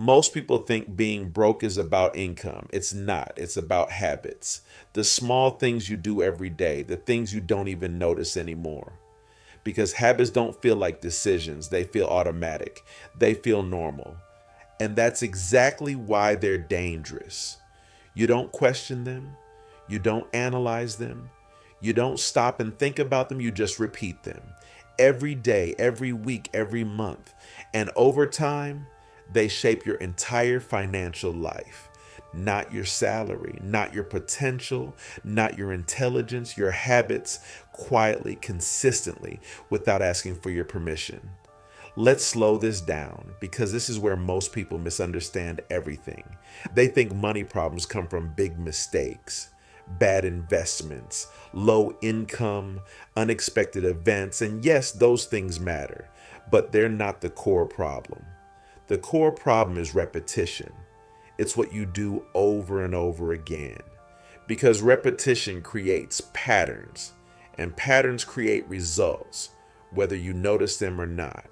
Most people think being broke is about income. It's not. It's about habits. The small things you do every day, the things you don't even notice anymore. Because habits don't feel like decisions, they feel automatic, they feel normal. And that's exactly why they're dangerous. You don't question them, you don't analyze them, you don't stop and think about them, you just repeat them every day, every week, every month. And over time, they shape your entire financial life. Not your salary, not your potential, not your intelligence, your habits, quietly, consistently, without asking for your permission. Let's slow this down because this is where most people misunderstand everything. They think money problems come from big mistakes, bad investments, low income, unexpected events, and yes, those things matter, but they're not the core problem. The core problem is repetition. It's what you do over and over again. Because repetition creates patterns, and patterns create results, whether you notice them or not.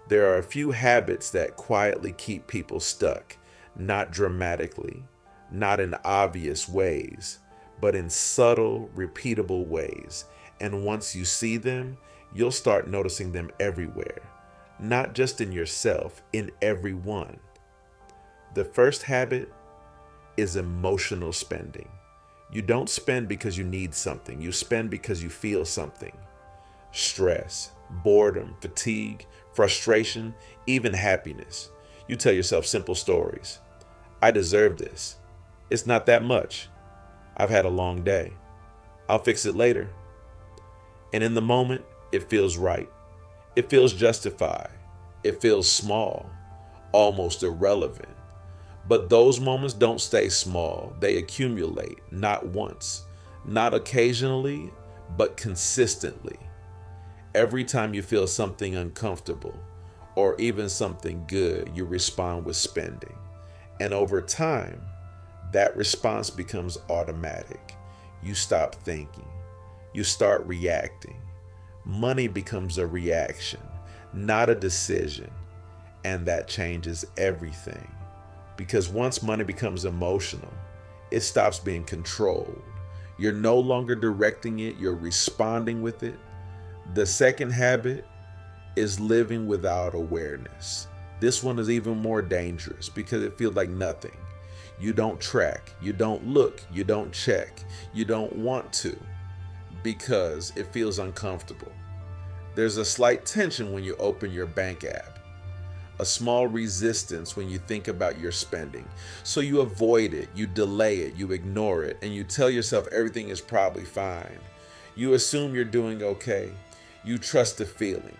There are a few habits that quietly keep people stuck, not dramatically, not in obvious ways, but in subtle, repeatable ways. And once you see them, you'll start noticing them everywhere, not just in yourself, in everyone. The first habit is emotional spending. You don't spend because you need something, you spend because you feel something. Stress, boredom, fatigue, frustration, even happiness. You tell yourself simple stories. I deserve this. It's not that much. I've had a long day. I'll fix it later. And in the moment, it feels right. It feels justified. It feels small, almost irrelevant. But those moments don't stay small. They accumulate, not once, not occasionally, but consistently. Every time you feel something uncomfortable or even something good, you respond with spending. And over time, that response becomes automatic. You stop thinking. You start reacting. Money becomes a reaction, not a decision. And that changes everything. Because once money becomes emotional, it stops being controlled. You're no longer directing it, you're responding with it. The second habit is living without awareness. This one is even more dangerous because it feels like nothing. You don't track, you don't look, you don't check, you don't want to because it feels uncomfortable. There's a slight tension when you open your bank app, a small resistance when you think about your spending. So you avoid it, you delay it, you ignore it, and you tell yourself everything is probably fine. You assume you're doing okay. You trust the feeling.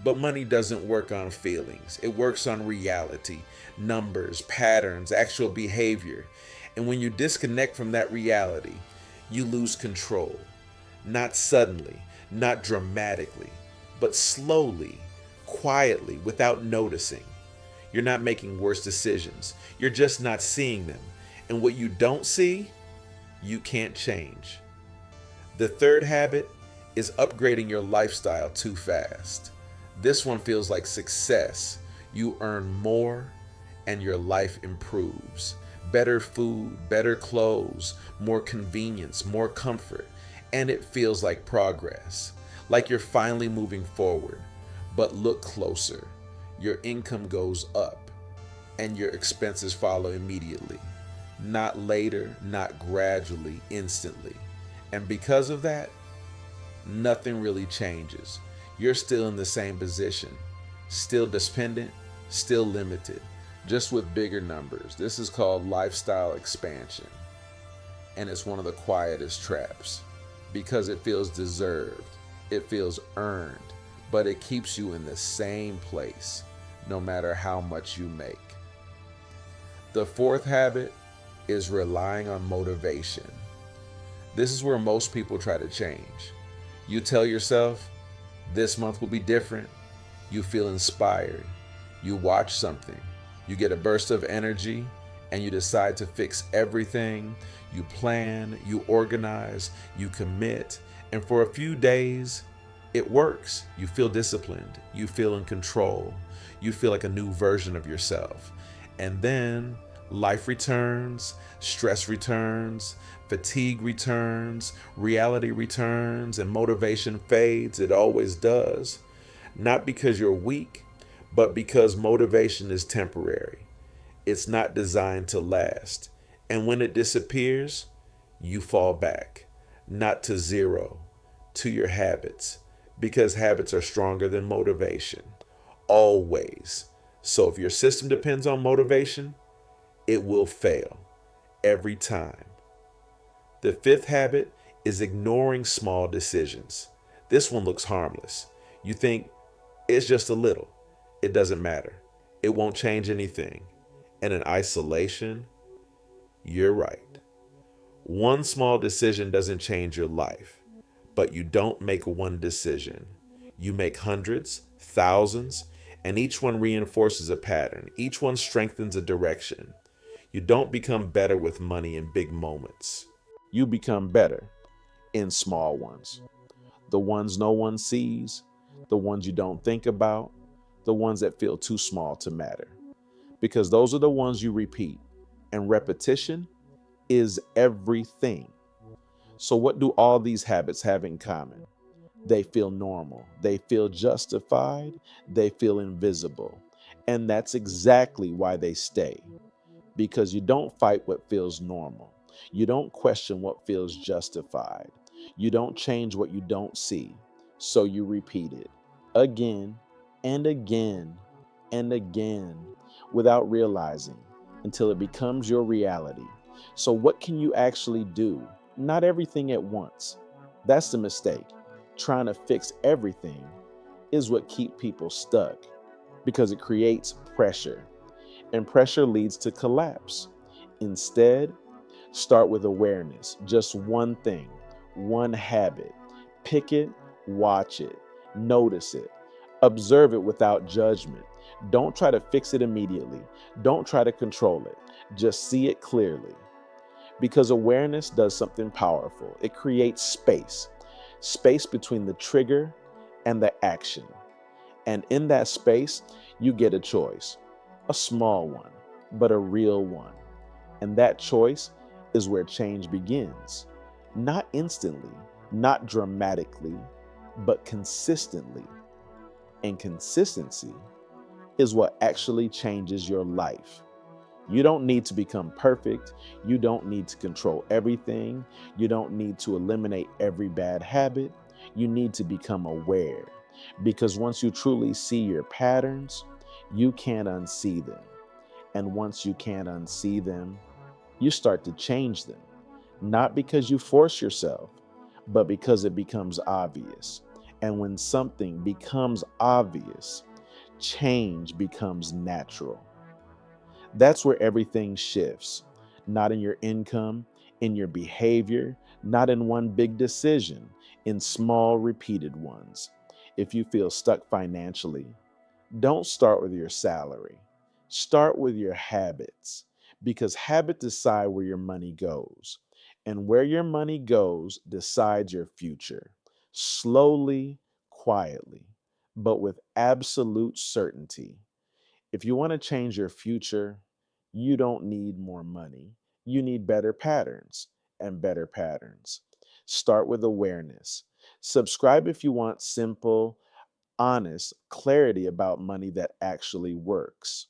But money doesn't work on feelings. It works on reality, numbers, patterns, actual behavior. And when you disconnect from that reality, you lose control. Not suddenly, not dramatically, but slowly, quietly, without noticing. You're not making worse decisions. You're just not seeing them. And what you don't see, you can't change. The third habit is upgrading your lifestyle too fast. This one feels like success. You earn more and your life improves. Better food, better clothes, more convenience, more comfort. And it feels like progress, like you're finally moving forward. But look closer. Your income goes up and your expenses follow immediately. Not later, not gradually, instantly. And because of that, nothing really changes. You're still in the same position, still dependent, still limited, just with bigger numbers. This is called lifestyle expansion. And it's one of the quietest traps because it feels deserved, it feels earned, but it keeps you in the same place no matter how much you make. The fourth habit is relying on motivation. This is where most people try to change. You tell yourself, this month will be different. You feel inspired. You watch something. You get a burst of energy and you decide to fix everything. You plan, you organize, you commit. And for a few days, it works. You feel disciplined. You feel in control. You feel like a new version of yourself. And then life returns, stress returns, fatigue returns, reality returns, and motivation fades. It always does. Not because you're weak, but because motivation is temporary. It's not designed to last. And when it disappears, you fall back, not to zero, to your habits, because habits are stronger than motivation. Always. So if your system depends on motivation, it will fail every time. The fifth habit is ignoring small decisions. This one looks harmless. You think it's just a little. It doesn't matter. It won't change anything. And in isolation, you're right. One small decision doesn't change your life, but you don't make one decision. You make hundreds, thousands, and each one reinforces a pattern. Each one strengthens a direction. You don't become better with money in big moments. You become better in small ones. The ones no one sees, the ones you don't think about, the ones that feel too small to matter. Because those are the ones you repeat. And repetition is everything. So, what do all these habits have in common? They feel normal, they feel justified, they feel invisible. And that's exactly why they stay. Because you don't fight what feels normal. You don't question what feels justified. You don't change what you don't see. So you repeat it again and again and again without realizing until it becomes your reality. So, what can you actually do? Not everything at once. That's the mistake. Trying to fix everything is what keeps people stuck because it creates pressure, and pressure leads to collapse. Instead, start with awareness. Just one thing, one habit. Pick it, watch it, notice it, observe it without judgment. Don't try to fix it immediately. Don't try to control it. Just see it clearly. Because awareness does something powerful. It creates space between the trigger and the action. And in that space, you get a choice, a small one, but a real one. And that choice is where change begins. Not instantly, not dramatically, but consistently. And consistency is what actually changes your life. You don't need to become perfect. You don't need to control everything. You don't need to eliminate every bad habit. You need to become aware. Because once you truly see your patterns, you can't unsee them. And once you can't unsee them, you start to change them. Not because you force yourself, but because it becomes obvious. And when something becomes obvious, change becomes natural. That's where everything shifts. Not in your income, in your behavior, not in one big decision, in small, repeated ones. If you feel stuck financially, don't start with your salary. Start with your habits because habits decide where your money goes. And where your money goes decides your future. Slowly, quietly, but with absolute certainty. If you want to change your future, you don't need more money. You need better patterns and better patterns. Start with awareness. Subscribe if you want simple, honest clarity about money that actually works.